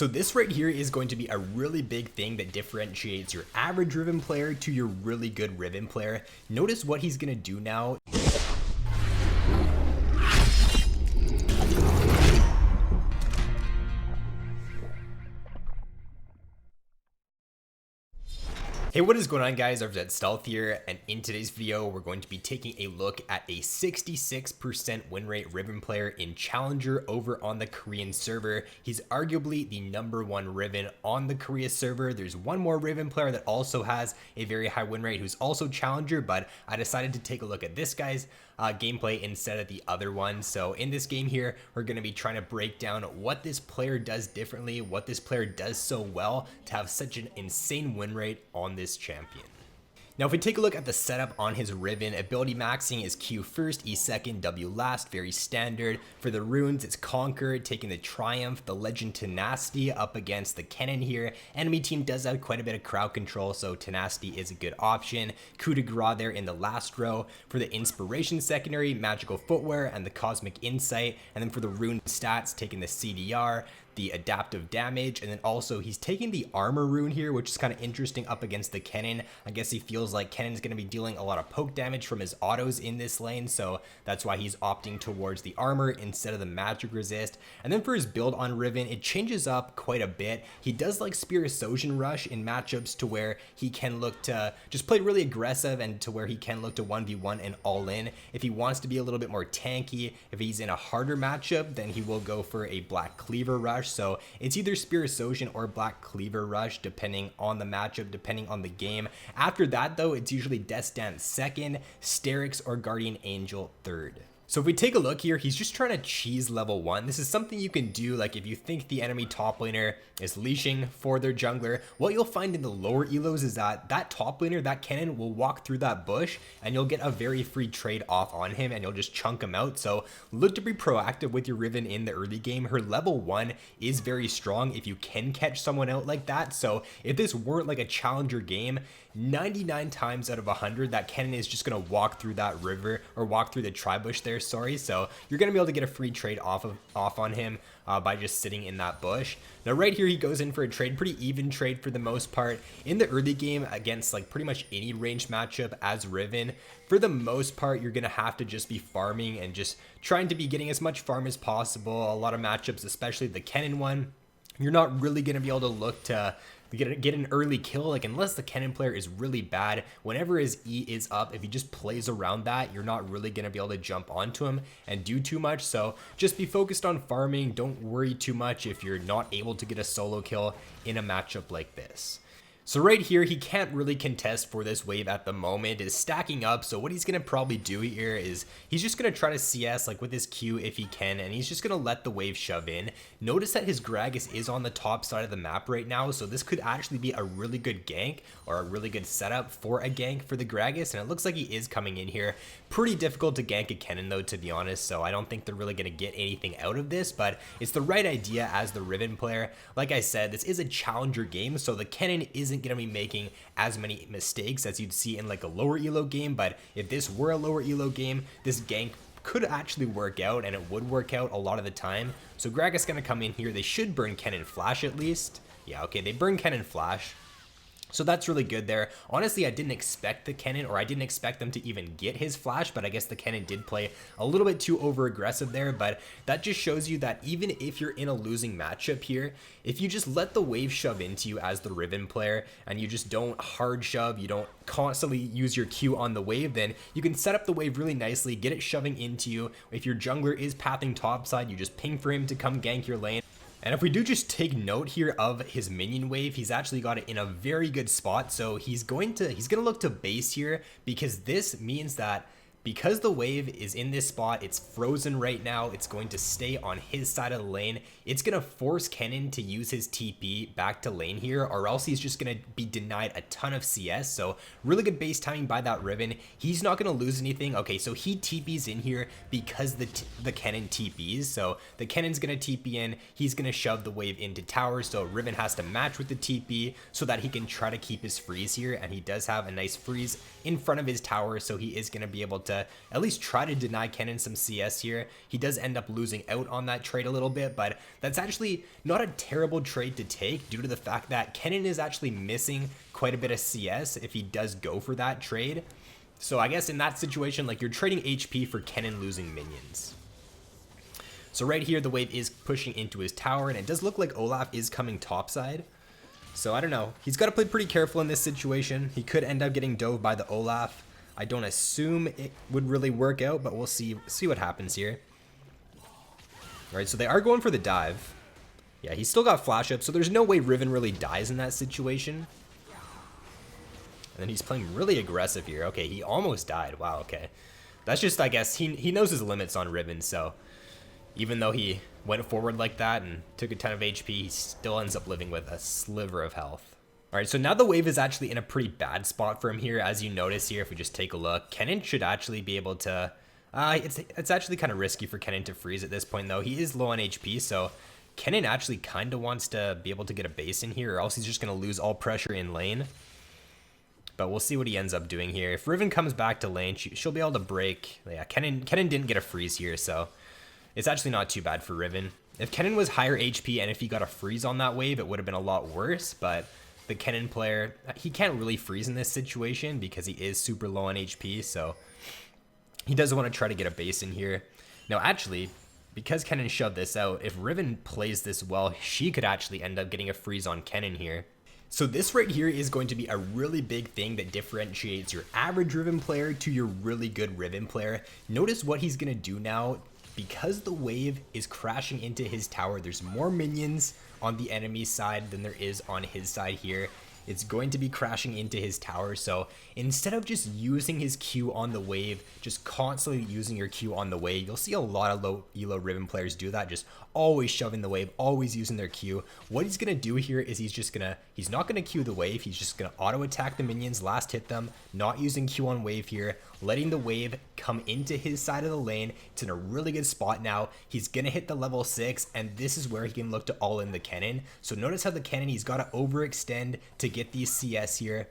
So this right here is going to be a really big thing that differentiates your average Riven player to your really good Riven player. Notice what he's going to do now. Hey, what is going on, guys? RvzStealth here, and in today's video we're going to be taking a look at a 66% win rate Riven player in Challenger over on the Korean server. He's arguably the #1 Riven on the Korea server. There's one more Riven player that also has a very high win rate who's also Challenger, but I decided to take a look at this guy's gameplay instead of the other one. So in this game here, we're going to be trying to break down what this player does differently, what this player does so well to have such an insane win rate on this champion. Now, if we take a look at the setup on his Riven, ability maxing is Q first, E second, W last, very standard. For the runes, it's Conquer, taking the Triumph, the Legend Tenacity up against the Cannon here. Enemy team does have quite a bit of crowd control, so Tenacity is a good option. Coup de Grace there in the last row. For the Inspiration secondary, Magical Footwear, and the Cosmic Insight. And then for the rune stats, taking the CDR, the adaptive damage, and then also he's taking the armor rune here, which is kind of interesting up against the Cannon. I guess he feels like Cannon's going to be dealing a lot of poke damage from his autos in this lane, so that's why he's opting towards the armor instead of the magic resist. And then for his build on Riven, it changes up quite a bit. He does like Spear Ascension Rush in matchups to where he can look to just play really aggressive and to where he can look to 1v1 and all in. If he wants to be a little bit more tanky, if he's in a harder matchup, then he will go for a Black Cleaver Rush. So it's either Spear Ascension or Black Cleaver Rush depending on the matchup, depending on the game. After that though, it's usually Death Dance second, Sterix or Guardian Angel third. So if we take a look here, he's just trying to cheese level 1. This is something you can do, like if you think the enemy top laner is leashing for their jungler, what you'll find in the lower elos is that top laner, that Cannon, will walk through that bush and you'll get a very free trade off on him and you'll just chunk him out. So look to be proactive with your Riven in the early game. Her level 1 is very strong if you can catch someone out like that. So if this weren't like a challenger game, 99 times out of 100, that Cannon is just going to walk through that river or walk through the tri-bush there, sorry. So you're going to be able to get a free trade off on him by just sitting in that bush. Now right here, he goes in for a trade, pretty even trade for the most part. In the early game against like pretty much any ranged matchup as Riven, for the most part, you're going to have to just be farming and just trying to be getting as much farm as possible. A lot of matchups, especially the Cannon one, you're not really going to be able to look to get an early kill, like unless the Cannon player is really bad. Whenever his E is up, if he just plays around that, you're not really going to be able to jump onto him and do too much. So just be focused on farming. Don't worry too much if you're not able to get a solo kill in a matchup like this. So right here, he can't really contest for this wave at the moment. It's stacking up, so what he's going to probably do here is he's just going to try to CS like with his Q if he can, and he's just going to let the wave shove in. Notice that his Gragas is on the top side of the map right now, so this could actually be a really good gank or a really good setup for a gank for the Gragas, and it looks like he is coming in here. Pretty difficult to gank a Cannon though, to be honest, so I don't think they're really going to get anything out of this, but it's the right idea as the Riven player. Like I said, this is a challenger game, so the Cannon isn't going to be making as many mistakes as you'd see in like a lower elo game, but if this were a lower elo game, this gank could actually work out, and it would work out a lot of the time. So Gragas gonna come in here. They should burn Cannon Flash at least. Yeah, okay, they burn Cannon Flash. So that's really good there. Honestly, I didn't expect the Cannon, or I didn't expect them to even get his flash, but I guess the Cannon did play a little bit too over aggressive there. But that just shows you that even if you're in a losing matchup here, if you just let the wave shove into you as the Riven player and you just don't hard shove, you don't constantly use your Q on the wave, then you can set up the wave really nicely, get it shoving into you. If your jungler is pathing topside, you just ping for him to come gank your lane. And if we do just take note here of his minion wave, he's actually got it in a very good spot. So he's going to look to base here, because this means that because the wave is in this spot, it's frozen right now, it's going to stay on his side of the lane. It's going to force Cannon to use his TP back to lane here, or else he's just going to be denied a ton of CS. So really good base timing by that Riven. He's not going to lose anything. Okay, so he TPs in here because the Cannon TPs. So the Cannon's going to TP in, he's going to shove the wave into tower, so Riven has to match with the TP so that he can try to keep his freeze here, and he does have a nice freeze in front of his tower, so he is going to be able to to at least try to deny Kennen some CS here. He does end up losing out on that trade a little bit, but that's actually not a terrible trade to take due to the fact that Kennen is actually missing quite a bit of CS if he does go for that trade. So I guess in that situation, like, you're trading HP for Kennen losing minions. So right here, the wave is pushing into his tower, and it does look like Olaf is coming topside. So I don't know. He's got to play pretty careful in this situation. He could end up getting dove by the Olaf. I don't assume it would really work out, but we'll see what happens here. All right, so they are going for the dive. Yeah, he's still got flash up, so there's no way Riven really dies in that situation. And then he's playing really aggressive here. Okay, he almost died. Wow, okay. That's just, I guess, he knows his limits on Riven, so even though he went forward like that and took a ton of HP, he still ends up living with a sliver of health. All right, so now the wave is actually in a pretty bad spot for him here. As you notice here, if we just take a look, Kennen should actually be able to... it's actually kind of risky for Kennen to freeze at this point, though. He is low on HP, so Kennen actually kind of wants to be able to get a base in here, or else he's just going to lose all pressure in lane. But we'll see what he ends up doing here. If Riven comes back to lane, she'll be able to break. Yeah, Kennen didn't get a freeze here, so it's actually not too bad for Riven. If Kennen was higher HP and if he got a freeze on that wave, it would have been a lot worse. But the Kennen player, he can't really freeze in this situation because he is super low on HP. So he does want to try to get a base in here. Now, actually, because Kennen shoved this out, if Riven plays this well, she could actually end up getting a freeze on Kennen here. So this right here is going to be a really big thing that differentiates your average Riven player to your really good Riven player. Notice what he's going to do now. Because the wave is crashing into his tower, there's more minions on the enemy side than there is on his side here. It's going to be crashing into his tower, so instead of just using his Q on the wave, just constantly using your Q on the wave, you'll see a lot of low elo Riven players do that, just always shoving the wave, always using their Q. What he's going to do here is he's not going to Q the wave, he's just going to auto attack the minions, last hit them, not using Q on wave here, letting the wave come into his side of the lane. It's in a really good spot now. He's going to hit the level 6, and this is where he can look to all in the Kennen. So notice how the Kennen, he's got to overextend to get these CS here.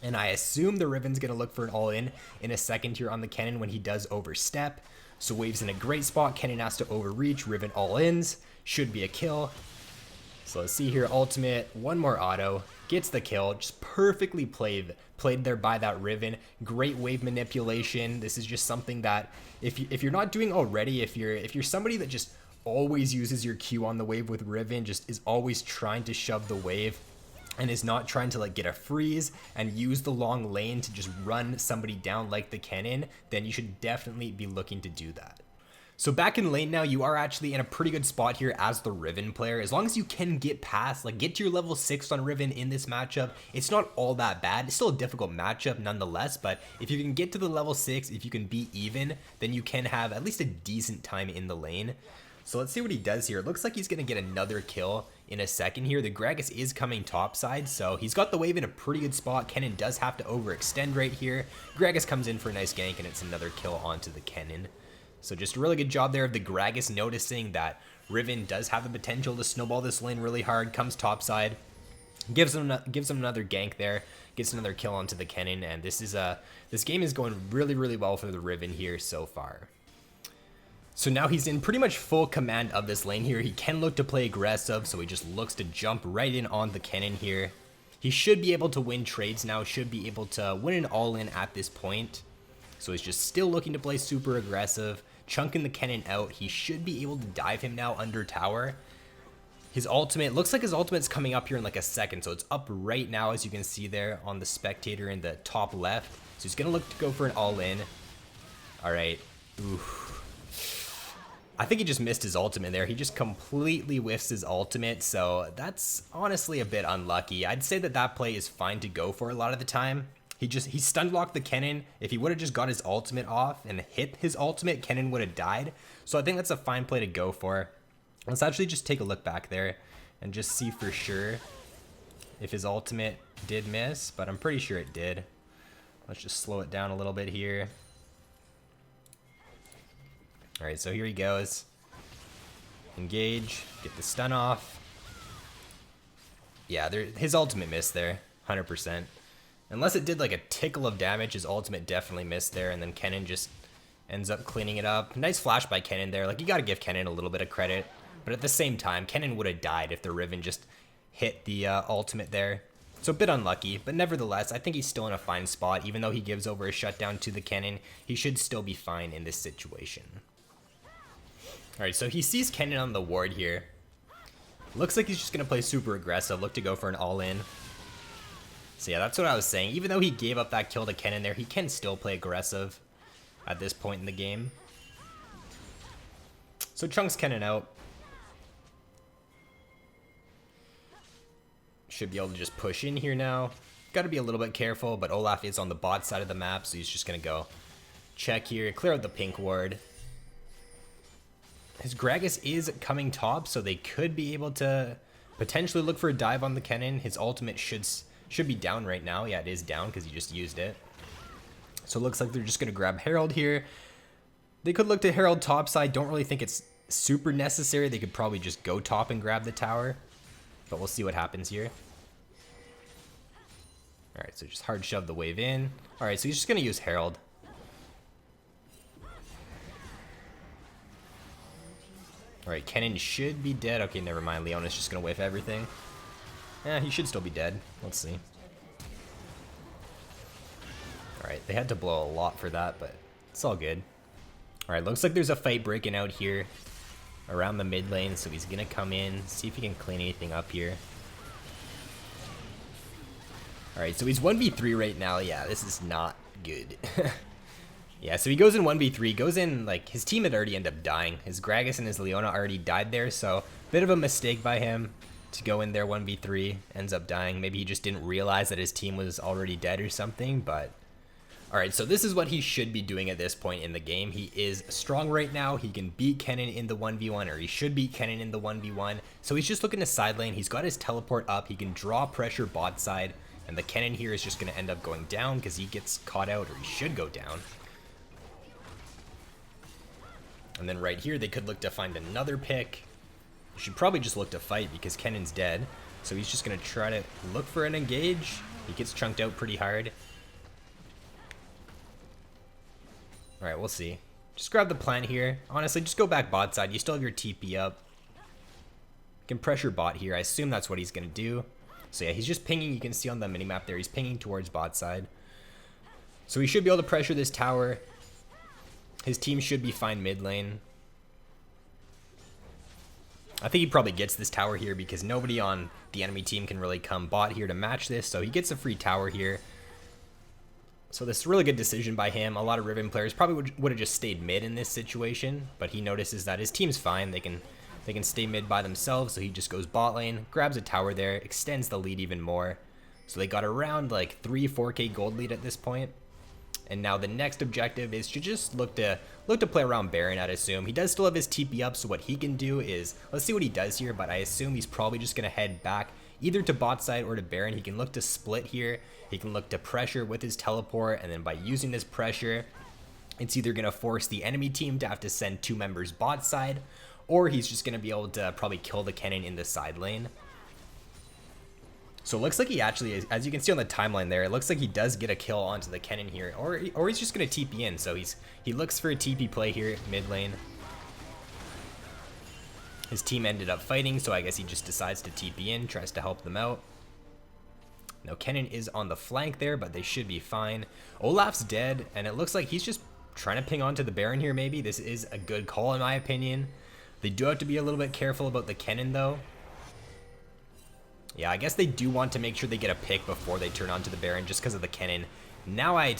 And I assume the Riven's going to look for an all-in a second here on the Kennen when he does overstep. So wave's in a great spot. Kennen has to overreach. Riven all-ins. Should be a kill. So let's see here. Ultimate. One more auto. Gets the kill. Just perfectly played there by that Riven. Great wave manipulation. This is just something that if you're not doing already, if you're somebody that just always uses your Q on the wave with Riven, just is always trying to shove the wave, and is not trying to like get a freeze and use the long lane to just run somebody down like the Kennen, then you should definitely be looking to do that. So back in lane now, you are actually in a pretty good spot here as the Riven player. As long as you can get past, like get to your level 6 on Riven in this matchup, it's not all that bad. It's still a difficult matchup nonetheless, but if you can get to the level 6, if you can be even, then you can have at least a decent time in the lane. So let's see what he does here. It looks like he's going to get another kill in a second here. The Gragas is coming topside, so he's got the wave in a pretty good spot. Kennen does have to overextend right here. Gragas comes in for a nice gank, and it's another kill onto the Kennen. So just a really good job there of the Gragas noticing that Riven does have the potential to snowball this lane really hard. Comes topside, gives him another gank there, gets another kill onto the Kennen, and this game is going really, really well for the Riven here so far. So now he's in pretty much full command of this lane here. He can look to play aggressive, so he just looks to jump right in on the Kennen here. He should be able to win trades now, should be able to win an all-in at this point. So he's just still looking to play super aggressive, chunking the Kennen out. He should be able to dive him now under tower. His ultimate, looks like his ultimate's coming up here in like a second, so it's up right now as you can see there on the spectator in the top left. So he's going to look to go for an all-in. All right. Oof. I think he just missed his ultimate there. He just completely whiffs his ultimate, so that's honestly a bit unlucky. I'd say that play is fine to go for a lot of the time. He stun blocked the Kennen. If he would have just got his ultimate off and hit his ultimate, Kennen would have died. So I think that's a fine play to go for. Let's actually just take a look back there and just see for sure if his ultimate did miss, but I'm pretty sure it did. Let's just slow it down a little bit here. All right, so here he goes. Engage, get the stun off. Yeah, his ultimate missed there, 100%. Unless it did like a tickle of damage, his ultimate definitely missed there, and then Kennen just ends up cleaning it up. Nice flash by Kennen there. Like, you gotta give Kennen a little bit of credit. But at the same time, Kennen would have died if the Riven just hit the ultimate there. So a bit unlucky, but nevertheless, I think he's still in a fine spot. Even though he gives over a shutdown to the Kennen, he should still be fine in this situation. Alright, so he sees Kennen on the ward here. Looks like he's just going to play super aggressive, look to go for an all-in. So yeah, that's what I was saying. Even though he gave up that kill to Kennen there, he can still play aggressive at this point in the game. So chunks Kennen out. Should be able to just push in here now. Got to be a little bit careful, but Olaf is on the bot side of the map, so he's just going to go check here, clear out the pink ward. His Gragas is coming top, so they could be able to potentially look for a dive on the Kennen. His ultimate should be down right now. Yeah, it is down because he just used it. So it looks like they're just going to grab Herald here. They could look to Herald top side. Don't really think it's super necessary. They could probably just go top and grab the tower. But we'll see what happens here. Alright, so just hard shove the wave in. Alright, so he's just going to use Herald. Alright, Kennen should be dead. Okay, never mind. Leona's just going to whiff everything. Yeah, he should still be dead. Let's see. Alright, they had to blow a lot for that, but it's all good. Alright, looks like there's a fight breaking out here around the mid lane, so he's going to come in, see if he can clean anything up here. Alright, so he's 1v3 right now. Yeah, this is not good. Yeah, so he goes in 1v3, goes in, like, his team had already ended up dying. His Gragas and his Leona already died there, so bit of a mistake by him to go in there 1v3, ends up dying. Maybe he just didn't realize that his team was already dead or something, but... Alright, so this is what he should be doing at this point in the game. He is strong right now. He can beat Kennen in the 1v1, or he should beat Kennen in the 1v1. So he's just looking to side lane. He's got his teleport up. He can draw pressure bot side, and the Kennen here is just going to end up going down because he gets caught out, or he should go down. And then right here, they could look to find another pick. You should probably just look to fight because Kennen's dead. So he's just going to try to look for an engage. He gets chunked out pretty hard. Alright, we'll see. Just grab the plant here. Honestly, just go back bot side. You still have your TP up. You can pressure bot here. I assume that's what he's going to do. So yeah, he's just pinging. You can see on the minimap there, he's pinging towards bot side. So he should be able to pressure this tower. His team should be fine mid lane. I think he probably gets this tower here because nobody on the enemy team can really come bot here to match this. So he gets a free tower here. So this is a really good decision by him. A lot of Riven players probably would have just stayed mid in this situation, but he notices that his team's fine. They can stay mid by themselves, so he just goes bot lane, grabs a tower there, extends the lead even more. So they got around like 4K gold lead at this point. And now the next objective is to just look to play around Baron, I'd assume. He does still have his TP up, so what he can do is, let's see what he does here, but I assume he's probably just going to head back either to bot side or to Baron. He can look to split here. He can look to pressure with his teleport, and then by using this pressure, it's either going to force the enemy team to have to send 2 members bot side, or he's just going to be able to probably kill the Kennen in the side lane. So it looks like he actually is, as you can see on the timeline there, it looks like he does get a kill onto the Kennen here, or he's just going to TP in. So he looks for a TP play here mid lane. His team ended up fighting, so I guess he just decides to TP in, tries to help them out. Now Kennen is on the flank there, but they should be fine. Olaf's dead, and it looks like he's just trying to ping onto the Baron here maybe. This is a good call in my opinion. They do have to be a little bit careful about the Kennen though. Yeah, I guess they do want to make sure they get a pick before they turn onto the Baron just because of the Kennen. Now I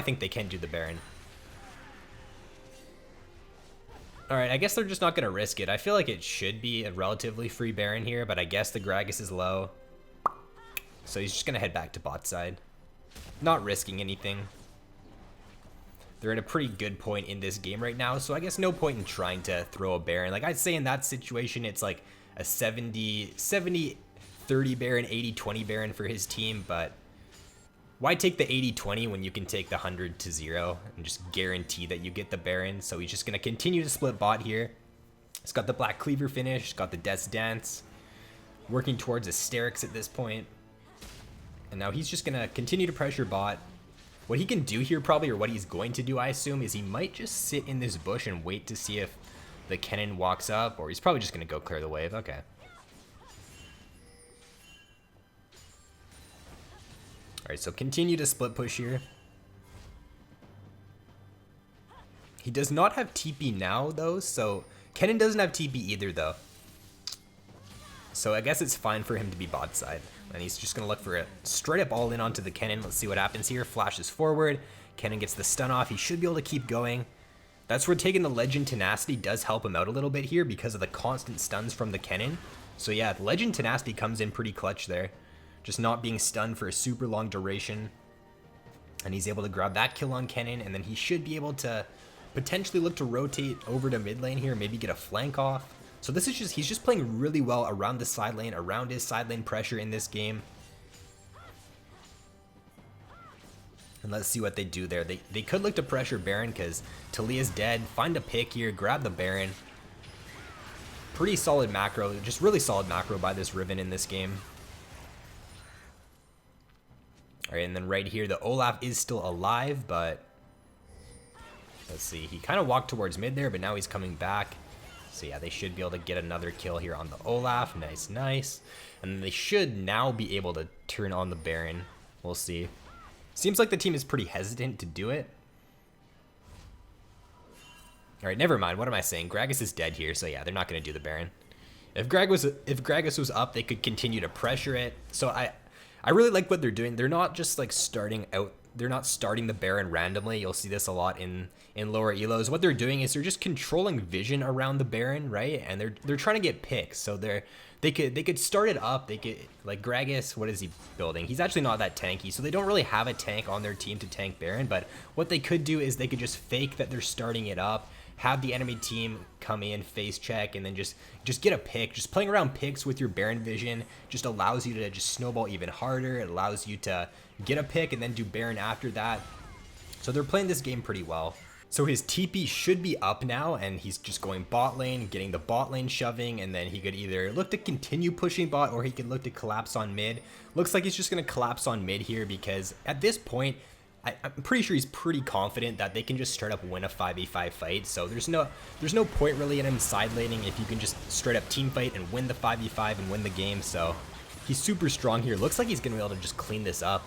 think they can do the Baron. Alright, I guess they're just not going to risk it. I feel like it should be a relatively free Baron here, but I guess the Gragas is low. So he's just going to head back to bot side. Not risking anything. They're at a pretty good point in this game right now, so I guess no point in trying to throw a Baron. Like I'd say in that situation, it's like a 70-30 Baron, 80-20 Baron for his team, but why take the 80-20 when you can take the 100-0 and just guarantee that you get the Baron? So he's just going to continue to split bot here. He's got the Black Cleaver finish, got the Death's Dance, working towards Hysterics at this point. And now he's just gonna continue to pressure bot. What he can do here probably, or what he's going to do, I assume, is he might just sit in this bush and wait to see if the cannon walks up, or he's probably just gonna go clear the wave. Okay. Alright, so continue to split push here. He does not have TP now, though, so Kennen doesn't have TP either, though. So I guess it's fine for him to be bot side. And he's just going to look for it straight up all in onto the Kennen. Let's see what happens here. Flashes forward. Kennen gets the stun off. He should be able to keep going. That's where taking the Legend Tenacity does help him out a little bit here because of the constant stuns from the Kennen. So yeah, the Legend Tenacity comes in pretty clutch there. Just not being stunned for a super long duration. And he's able to grab that kill on Kennen, and then he should be able to potentially look to rotate over to mid lane here, maybe get a flank off. So this is just, he's just playing really well around the side lane, around his side lane pressure in this game. And let's see what they do there. They could look to pressure Baron because Talia's dead. Find a pick here, grab the Baron. Pretty solid macro, just really solid macro by this Riven in this game. All right, and then right here, the Olaf is still alive, but let's see. He kind of walked towards mid there, but now he's coming back. So yeah, they should be able to get another kill here on the Olaf. Nice, nice. And they should now be able to turn on the Baron. We'll see. Seems like the team is pretty hesitant to do it. All right, never mind. What am I saying? Gragas is dead here, so yeah, they're not going to do the Baron. If Gragas was up, they could continue to pressure it. So I really like what they're doing. They're not just like starting out. They're not starting the Baron randomly. You'll see this a lot in lower elos. What they're doing is they're just controlling vision around the Baron, right? And they're trying to get picks. So they could start it up. They could, like Gragas, what is he building? He's actually not that tanky, so they don't really have a tank on their team to tank Baron. But what they could do is they could just fake that they're starting it up, have the enemy team come in, face check, and then just get a pick. Just playing around picks with your Baron vision just allows you to just snowball even harder. It allows you to get a pick and then do Baron after that. So they're playing this game pretty well. So his TP should be up now, and he's just going bot lane, getting the bot lane shoving, and then he could either look to continue pushing bot or he could look to collapse on mid. Looks like he's just going to collapse on mid here because at this point, I'm pretty sure he's pretty confident that they can just straight up win a 5v5 fight. So there's no point really in him side laning if you can just straight up team fight and win the 5v5 and win the game. So he's super strong here. Looks like he's going to be able to just clean this up.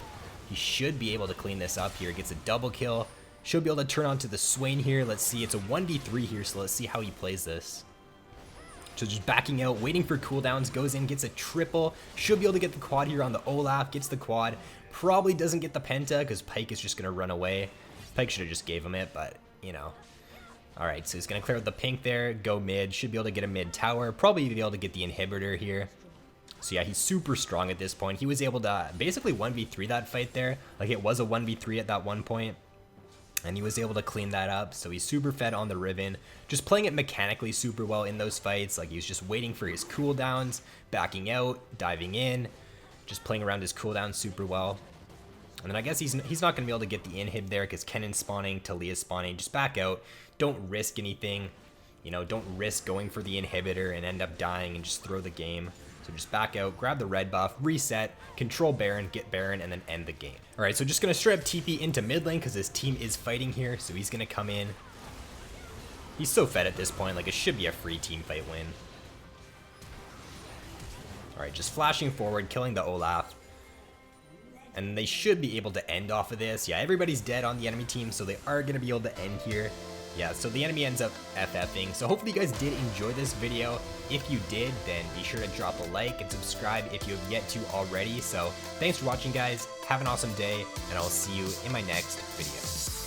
He should be able to clean this up here. Gets a double kill. Should be able to turn on to the Swain here. Let's see. It's a 1v3 here, so let's see how he plays this. So just backing out, waiting for cooldowns, goes in, gets a triple. Should be able to get the quad here on the Olaf. Gets the quad. Probably doesn't get the penta because Pyke is just going to run away. Pyke should have just gave him it, but, you know. Alright, so he's going to clear out the pink there, go mid. Should be able to get a mid tower. Probably be able to get the inhibitor here. So yeah, he's super strong at this point. He was able to basically 1v3 that fight there. Like it was a 1v3 at that one point. And he was able to clean that up. So he's super fed on the Riven. Just playing it mechanically super well in those fights. Like he was just waiting for his cooldowns, backing out, diving in. Just playing around his cooldown super well. And then I guess he's not going to be able to get the inhib there because Kennen's spawning, Talia's spawning. Just back out. Don't risk anything. You know, don't risk going for the inhibitor and end up dying and just throw the game. So just back out, grab the red buff, reset, control Baron, get Baron, and then end the game. All right, so just going to straight up TP into mid lane because his team is fighting here. So he's going to come in. He's so fed at this point. Like, it should be a free team fight win. All right, just flashing forward, killing the Olaf. And they should be able to end off of this. Yeah, everybody's dead on the enemy team, so they are going to be able to end here. Yeah, so the enemy ends up FFing. So hopefully you guys did enjoy this video. If you did, then be sure to drop a like and subscribe if you have yet to already. So thanks for watching, guys. Have an awesome day, and I'll see you in my next video.